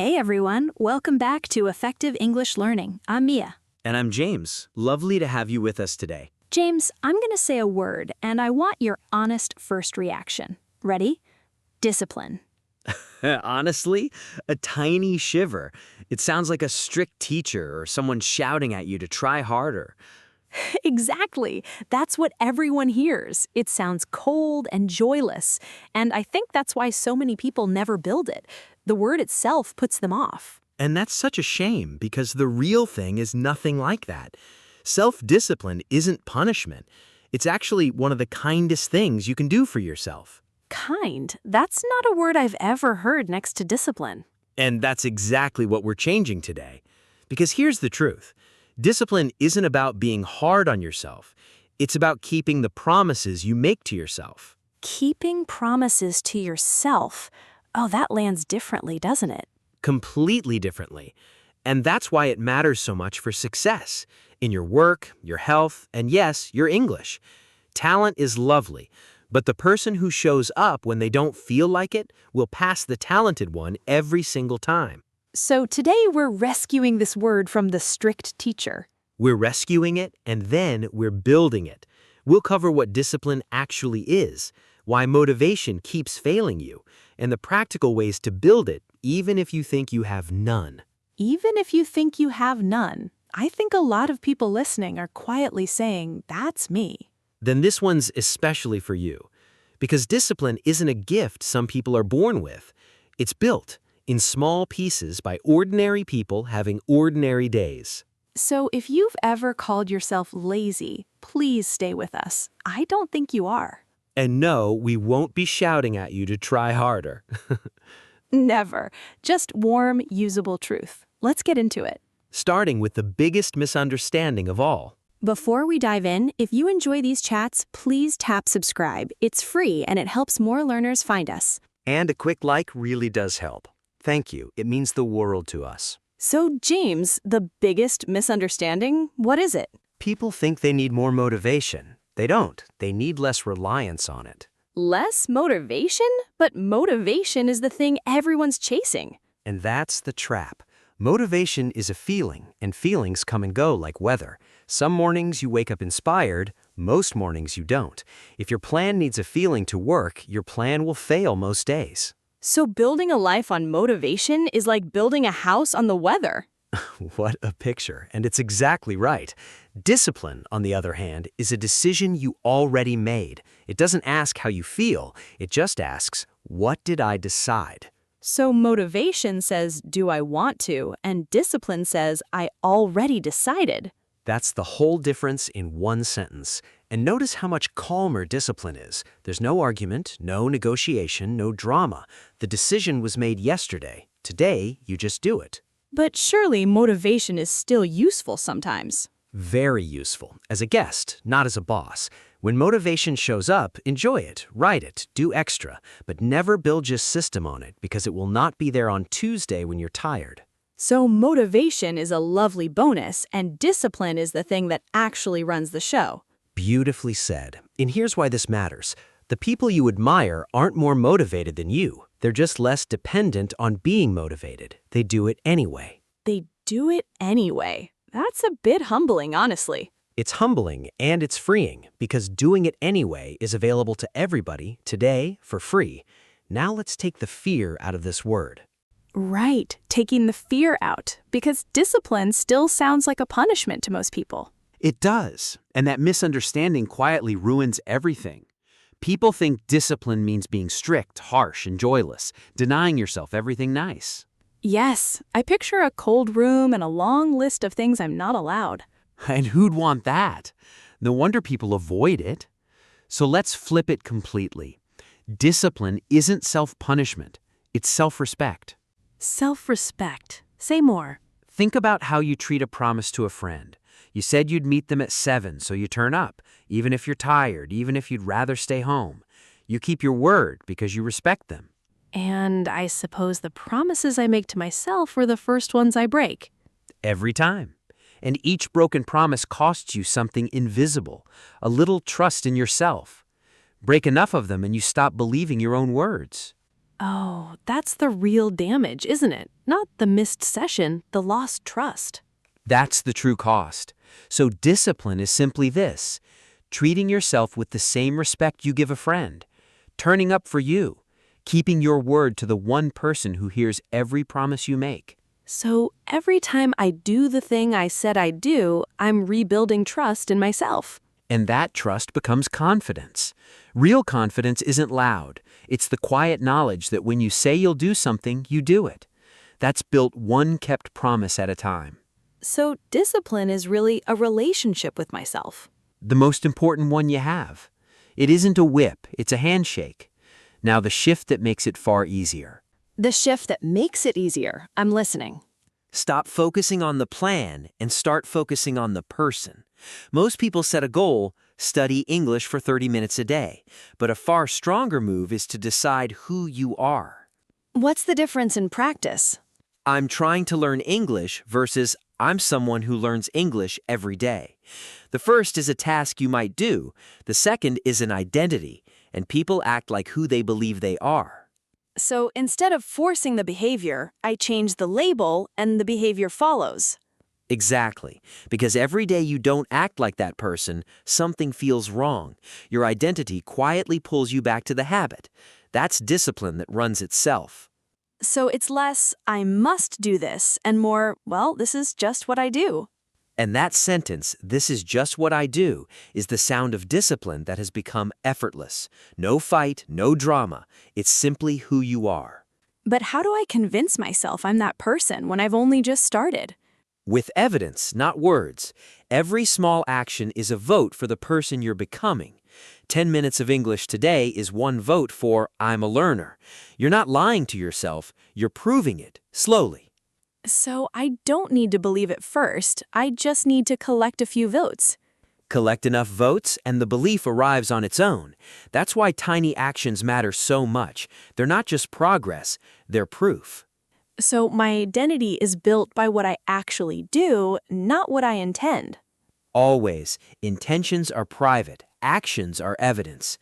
Hey everyone, welcome back to Effective English Learning. I'm Mia. And I'm James. Lovely to have you with us today. James, I'm going to say a word, and I want your honest first reaction. Ready? Discipline. Honestly, a tiny shiver. It sounds like a strict teacher or someone shouting at you to try harder. Exactly. That's what everyone hears. It sounds cold and joyless, and I think that's why so many people never build it. The word itself puts them off. And that's such a shame because the real thing is nothing like that. Self-discipline isn't punishment. It's actually one of the kindest things you can do for yourself. Kind? That's not a word I've ever heard next to discipline. And that's exactly what we're changing today. Because here's the truth. Discipline isn't about being hard on yourself. It's about keeping the promises you make to yourself. Keeping promises to yourself. Oh, that lands differently, doesn't it? Completely differently. And that's why it matters so much for success in your work, your health, and yes, your English. Talent is lovely, but the person who shows up when they don't feel like it will pass the talented one every single time. So today we're rescuing this word from the strict teacher. We're rescuing it, and then we're building it. We'll cover what discipline actually is, why motivation keeps failing you, and the practical ways to build it, even if you think you have none. Even if you think you have none, I think a lot of people listening are quietly saying, that's me. Then this one's especially for you. Because discipline isn't a gift some people are born with. It's built in small pieces by ordinary people having ordinary days. So if you've ever called yourself lazy, please stay with us. I don't think you are. And no, we won't be shouting at you to try harder. Never. Just warm, usable truth. Let's get into it. Starting with the biggest misunderstanding of all. Before we dive in, if you enjoy these chats, please tap subscribe. It's free and it helps more learners find us. And a quick like really does help. Thank you. It means the world to us. So, James, the biggest misunderstanding, what is it? People think they need more motivation. They don't. They need less reliance on it. Less motivation? But motivation is the thing everyone's chasing. And that's the trap. Motivation is a feeling, and feelings come and go like weather. Some mornings you wake up inspired, most mornings you don't. If your plan needs a feeling to work, your plan will fail most days. So building a life on motivation is like building a house on the weather. What a picture, and it's exactly right. Discipline, on the other hand, is a decision you already made. It doesn't ask how you feel, it just asks, what did I decide? So motivation says, do I want to? And discipline says, I already decided. That's the whole difference in one sentence. And notice how much calmer discipline is. There's no argument, no negotiation, no drama. The decision was made yesterday. Today, you just do it. But surely motivation is still useful sometimes. Very useful. As a guest, not as a boss. When motivation shows up, enjoy it, write it, do extra, but never build your system on it because it will not be there on Tuesday when you're tired. So motivation is a lovely bonus, and discipline is the thing that actually runs the show. Beautifully said. And here's why this matters. The people you admire aren't more motivated than you. They're just less dependent on being motivated. They do it anyway. They do it anyway. That's a bit humbling, honestly. It's humbling and it's freeing because doing it anyway is available to everybody today for free. Now let's take the fear out of this word. Right, taking the fear out, because discipline still sounds like a punishment to most people. It does, and that misunderstanding quietly ruins everything. People think discipline means being strict, harsh, and joyless, denying yourself everything nice. Yes, I picture a cold room and a long list of things I'm not allowed. And who'd want that? No wonder people avoid it. So let's flip it completely. Discipline isn't self-punishment, it's self-respect. Self-respect. Say more. Think about how you treat a promise to a friend. You said you'd meet them at 7, so you turn up, even if you're tired, even if you'd rather stay home. You keep your word because you respect them. And I suppose the promises I make to myself were the first ones I break. Every time. And each broken promise costs you something invisible, a little trust in yourself. Break enough of them and you stop believing your own words. Oh, that's the real damage, isn't it? Not the missed session, the lost trust. That's the true cost. So discipline is simply this: treating yourself with the same respect you give a friend, turning up for you, keeping your word to the one person who hears every promise you make. So every time I do the thing I said I'd do, I'm rebuilding trust in myself. And that trust becomes confidence. Real confidence isn't loud. It's the quiet knowledge that when you say you'll do something, you do it. That's built one kept promise at a time. So discipline is really a relationship with myself. The most important one you have. It isn't a whip, it's a handshake. Now the shift that makes it far easier. The shift that makes it easier. I'm listening. Stop focusing on the plan and start focusing on the person. Most people set a goal, study English for 30 minutes a day, but a far stronger move is to decide who you are. What's the difference in practice? I'm trying to learn English versus I'm someone who learns English every day. The first is a task you might do. The second is an identity, and people act like who they believe they are. So instead of forcing the behavior, I change the label and the behavior follows. Exactly. Because every day you don't act like that person, something feels wrong. Your identity quietly pulls you back to the habit. That's discipline that runs itself. So it's less, I must do this, and more, well, this is just what I do. And that sentence, "this is just what I do," is the sound of discipline that has become effortless. No fight, no drama. It's simply who you are. But how do I convince myself I'm that person when I've only just started? With evidence, not words. Every small action is a vote for the person you're becoming. 10 minutes of English today is one vote for I'm a learner. You're not lying to yourself, you're proving it, slowly. So I don't need to believe it first, I just need to collect a few votes. Collect enough votes and the belief arrives on its own. That's why tiny actions matter so much. They're not just progress, they're proof. So my identity is built by what I actually do, not what I intend. Always, intentions are private, actions are evidence.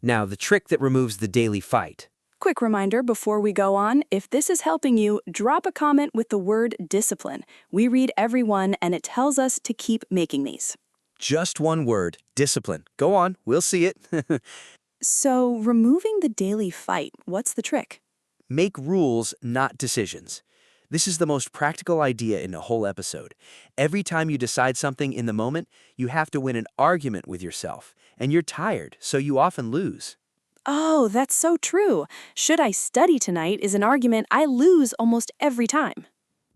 Now, the trick that removes the daily fight. Quick reminder before we go on, if this is helping you, drop a comment with the word discipline. We read every one and it tells us to keep making these. Just one word, discipline. Go on, we'll see it. So removing the daily fight, what's the trick? Make rules, not decisions. This is the most practical idea in the whole episode. Every time you decide something in the moment, you have to win an argument with yourself. And you're tired, so you often lose. Oh, that's so true. Should I study tonight is an argument I lose almost every time.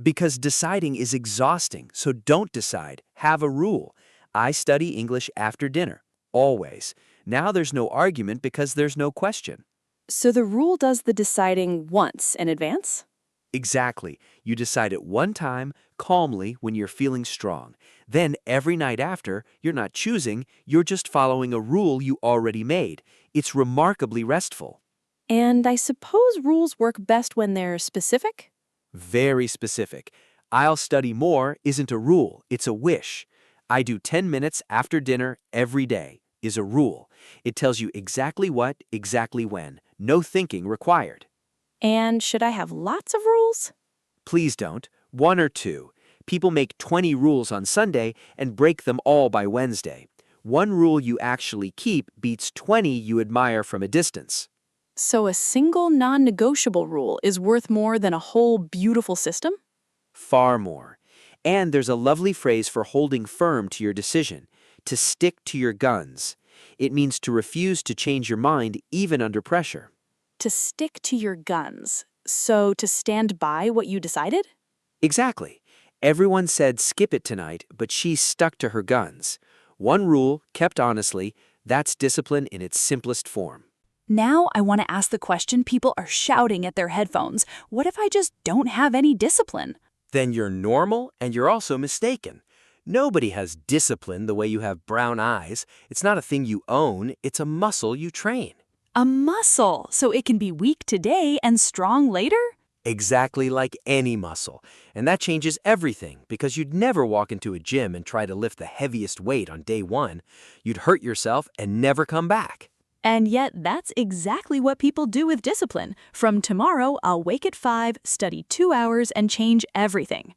Because deciding is exhausting, so don't decide. Have a rule. I study English after dinner. Always. Now there's no argument because there's no question. So the rule does the deciding once in advance? Exactly. You decide it one time, calmly, when you're feeling strong. Then every night after, you're not choosing, you're just following a rule you already made. It's remarkably restful. And I suppose rules work best when they're specific? Very specific. I'll study more isn't a rule, it's a wish. I do 10 minutes after dinner every day is a rule. It tells you exactly what, exactly when. No thinking required. And should I have lots of rules? Please don't. 1 or 2. People make 20 rules on Sunday and break them all by Wednesday. One rule you actually keep beats 20 you admire from a distance. So a single non-negotiable rule is worth more than a whole beautiful system? Far more. And there's a lovely phrase for holding firm to your decision, to stick to your guns. It means to refuse to change your mind even under pressure. To stick to your guns. So to stand by what you decided? Exactly. Everyone said skip it tonight, but she stuck to her guns. One rule, kept honestly, that's discipline in its simplest form. Now I want to ask the question people are shouting at their headphones. What if I just don't have any discipline? Then you're normal and you're also mistaken. Nobody has discipline the way you have brown eyes. It's not a thing you own, it's a muscle you train. A muscle, so it can be weak today and strong later? Exactly like any muscle. And that changes everything because you'd never walk into a gym and try to lift the heaviest weight on day one. You'd hurt yourself and never come back. And yet, that's exactly what people do with discipline. From tomorrow, I'll wake at 5, study 2 hours, and change everything.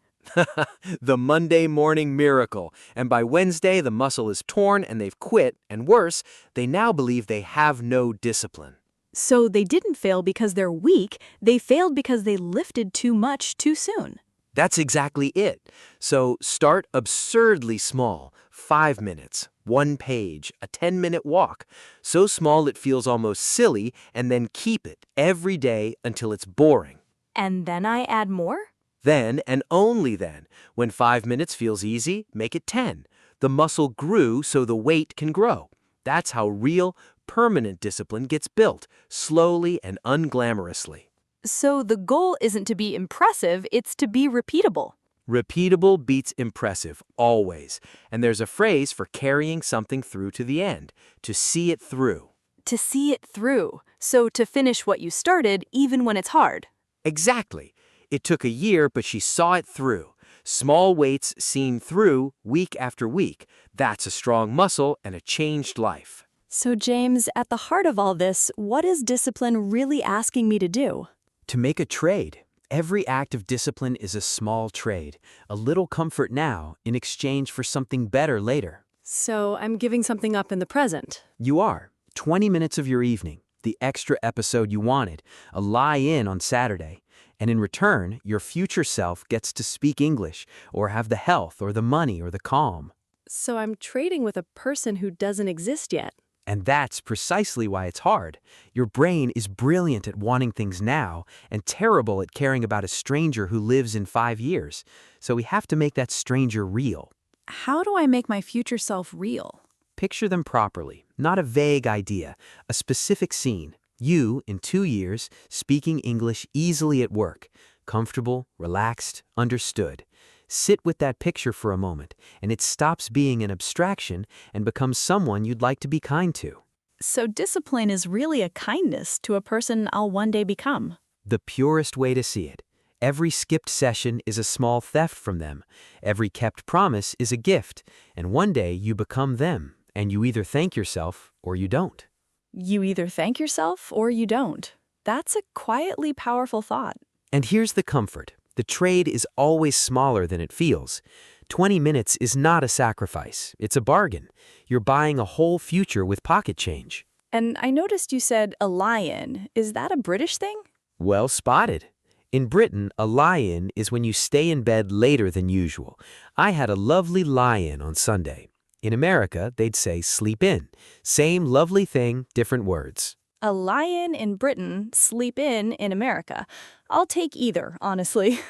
The Monday morning miracle. And by Wednesday, the muscle is torn and they've quit. And worse, they now believe they have no discipline. So they didn't fail because they're weak, they failed because they lifted too much too soon. That's exactly it. So start absurdly small. 5 minutes, 1 page, a 10-minute walk. So small it feels almost silly, and then keep it every day until it's boring. And then I add more? Then, and only then, when 5 minutes feels easy, make it 10. The muscle grew so the weight can grow. That's how real, permanent discipline gets built, slowly and unglamorously. So the goal isn't to be impressive, it's to be repeatable. Repeatable beats impressive, always. And there's a phrase for carrying something through to the end, to see it through. To see it through. So to finish what you started, even when it's hard. Exactly. It took a year, but she saw it through. Small weights seen through week after week. That's a strong muscle and a changed life. So James, at the heart of all this, what is discipline really asking me to do? To make a trade. Every act of discipline is a small trade, a little comfort now in exchange for something better later. So I'm giving something up in the present. You are. 20 minutes of your evening, the extra episode you wanted, a lie-in on Saturday. And in return, your future self gets to speak English, or have the health, or the money, or the calm. So I'm trading with a person who doesn't exist yet. And that's precisely why it's hard. Your brain is brilliant at wanting things now and terrible at caring about a stranger who lives in 5 years. So we have to make that stranger real. How do I make my future self real? Picture them properly, not a vague idea, a specific scene. You, in 2 years, speaking English easily at work, comfortable, relaxed, understood. Sit with that picture for a moment, and it stops being an abstraction and becomes someone you'd like to be kind to. So discipline is really a kindness to a person I'll one day become. The purest way to see it. Every skipped session is a small theft from them. Every kept promise is a gift, and one day you become them, and you either thank yourself or you don't. You either thank yourself or you don't. That's a quietly powerful thought. And here's the comfort. The trade is always smaller than it feels. 20 minutes is not a sacrifice. It's a bargain. You're buying a whole future with pocket change. And I noticed you said a lie-in. Is that a British thing? Well spotted. In Britain, a lie-in is when you stay in bed later than usual. I had a lovely lie-in on Sunday. In America, they'd say sleep in. Same lovely thing, different words. A lie-in in Britain, sleep in America. I'll take either, honestly.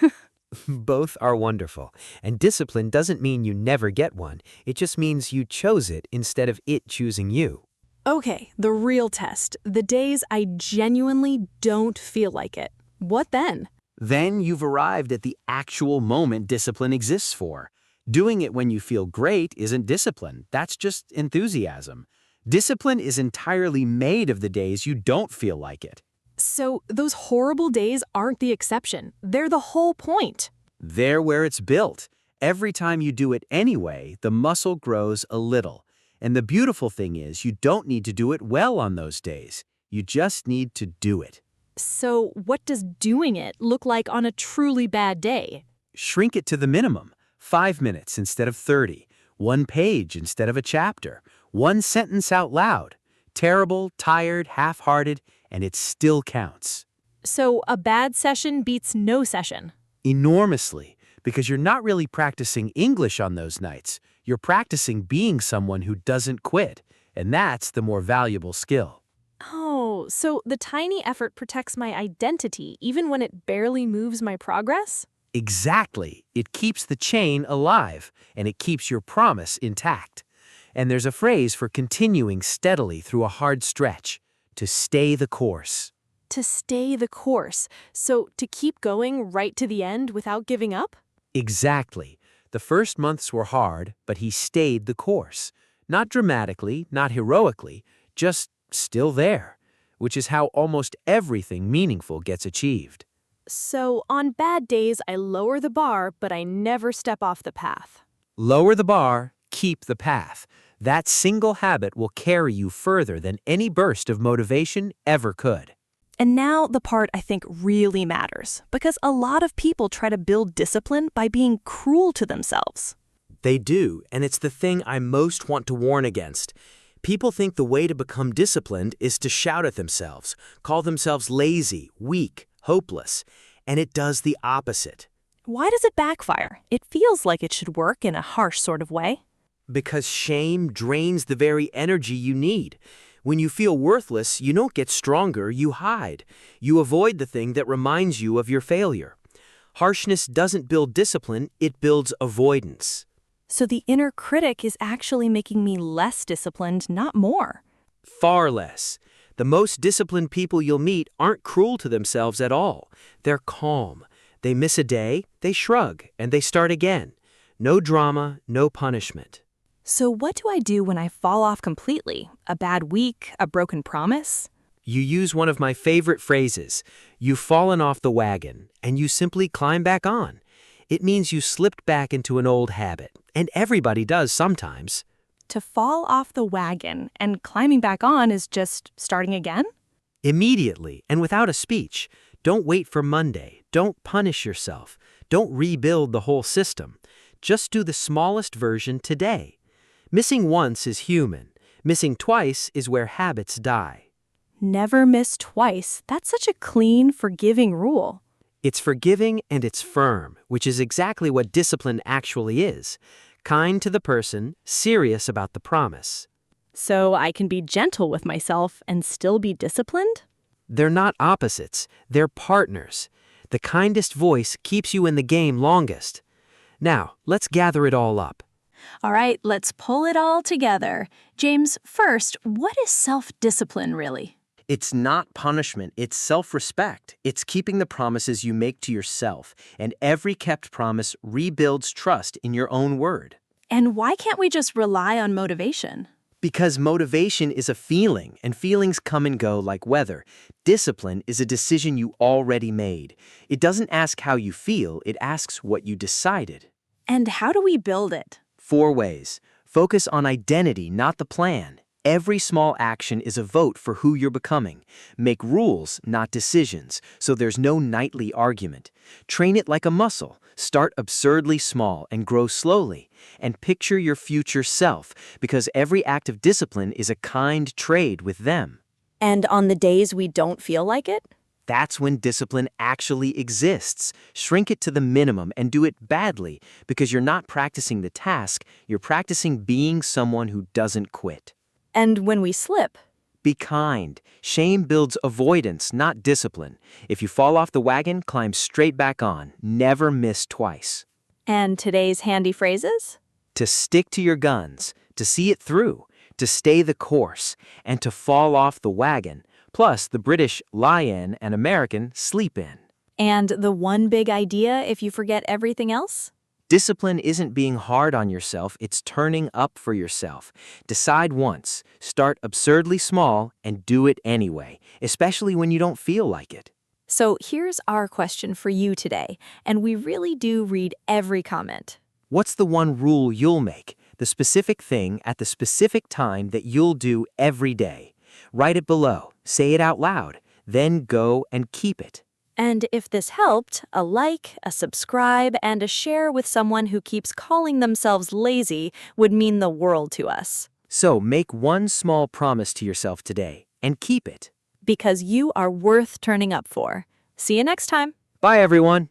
Both are wonderful. And discipline doesn't mean you never get one. It just means you chose it instead of it choosing you. Okay, the real test. The days I genuinely don't feel like it. What then? Then you've arrived at the actual moment discipline exists for. Doing it when you feel great isn't discipline. That's just enthusiasm. Discipline is entirely made of the days you don't feel like it. So those horrible days aren't the exception. They're the whole point. They're where it's built. Every time you do it anyway, the muscle grows a little. And the beautiful thing is you don't need to do it well on those days. You just need to do it. So what does doing it look like on a truly bad day? Shrink it to the minimum. 5 minutes instead of 30. 1 page instead of a chapter. 1 sentence out loud. Terrible, tired, half-hearted, and it still counts. So a bad session beats no session. Enormously, because you're not really practicing English on those nights. You're practicing being someone who doesn't quit, and that's the more valuable skill. Oh, so the tiny effort protects my identity even when it barely moves my progress? Exactly. It keeps the chain alive, and it keeps your promise intact. And there's a phrase for continuing steadily through a hard stretch, to stay the course. To stay the course. So to keep going right to the end without giving up? Exactly. The first months were hard, but he stayed the course. Not dramatically, not heroically, just still there, which is how almost everything meaningful gets achieved. So on bad days, I lower the bar, but I never step off the path. Lower the bar, keep the path. That single habit will carry you further than any burst of motivation ever could. And now the part I think really matters, because a lot of people try to build discipline by being cruel to themselves. They do, and it's the thing I most want to warn against. People think the way to become disciplined is to shout at themselves, call themselves lazy, weak, hopeless, and it does the opposite. Why does it backfire? It feels like it should work in a harsh sort of way. Because shame drains the very energy you need. When you feel worthless, you don't get stronger, you hide. You avoid the thing that reminds you of your failure. Harshness doesn't build discipline, it builds avoidance. So the inner critic is actually making me less disciplined, not more. Far less. The most disciplined people you'll meet aren't cruel to themselves at all. They're calm. They miss a day, they shrug, and they start again. No drama, no punishment. So what do I do when I fall off completely? A bad week, a broken promise? You use one of my favorite phrases. You've fallen off the wagon, and you simply climb back on. It means you slipped back into an old habit, and everybody does sometimes. To fall off the wagon and climbing back on is just starting again? Immediately, and without a speech. Don't wait for Monday. Don't punish yourself. Don't rebuild the whole system. Just do the smallest version today. Missing once is human. Missing twice is where habits die. Never miss twice. That's such a clean, forgiving rule. It's forgiving and it's firm, which is exactly what discipline actually is. Kind to the person, serious about the promise. So I can be gentle with myself and still be disciplined? They're not opposites, they're partners. The kindest voice keeps you in the game longest. Now, let's gather it all up. All right, let's pull it all together. James, first, what is self-discipline really? It's not punishment, it's self-respect. It's keeping the promises you make to yourself, and every kept promise rebuilds trust in your own word. And why can't we just rely on motivation? Because motivation is a feeling, and feelings come and go like weather. Discipline is a decision you already made. It doesn't ask how you feel, it asks what you decided. And how do we build it? 4 ways. Focus on identity, not the plan. Every small action is a vote for who you're becoming. Make rules, not decisions, so there's no nightly argument. Train it like a muscle. Start absurdly small and grow slowly. And picture your future self, because every act of discipline is a kind trade with them. And on the days we don't feel like it? That's when discipline actually exists. Shrink it to the minimum and do it badly, because you're not practicing the task, you're practicing being someone who doesn't quit. And when we slip? Be kind. Shame builds avoidance, not discipline. If you fall off the wagon, climb straight back on. Never miss twice. And today's handy phrases? To stick to your guns, to see it through, to stay the course, and to fall off the wagon. Plus, the British lie in and American sleep in. And the one big idea if you forget everything else? Discipline isn't being hard on yourself, it's turning up for yourself. Decide once, start absurdly small, and do it anyway, especially when you don't feel like it. So here's our question for you today, and we really do read every comment. What's the one rule you'll make, the specific thing at the specific time that you'll do every day? Write it below, say it out loud, then go and keep it. And if this helped, a like, a subscribe, and a share with someone who keeps calling themselves lazy would mean the world to us. So make one small promise to yourself today and keep it. Because you are worth turning up for. See you next time. Bye, everyone.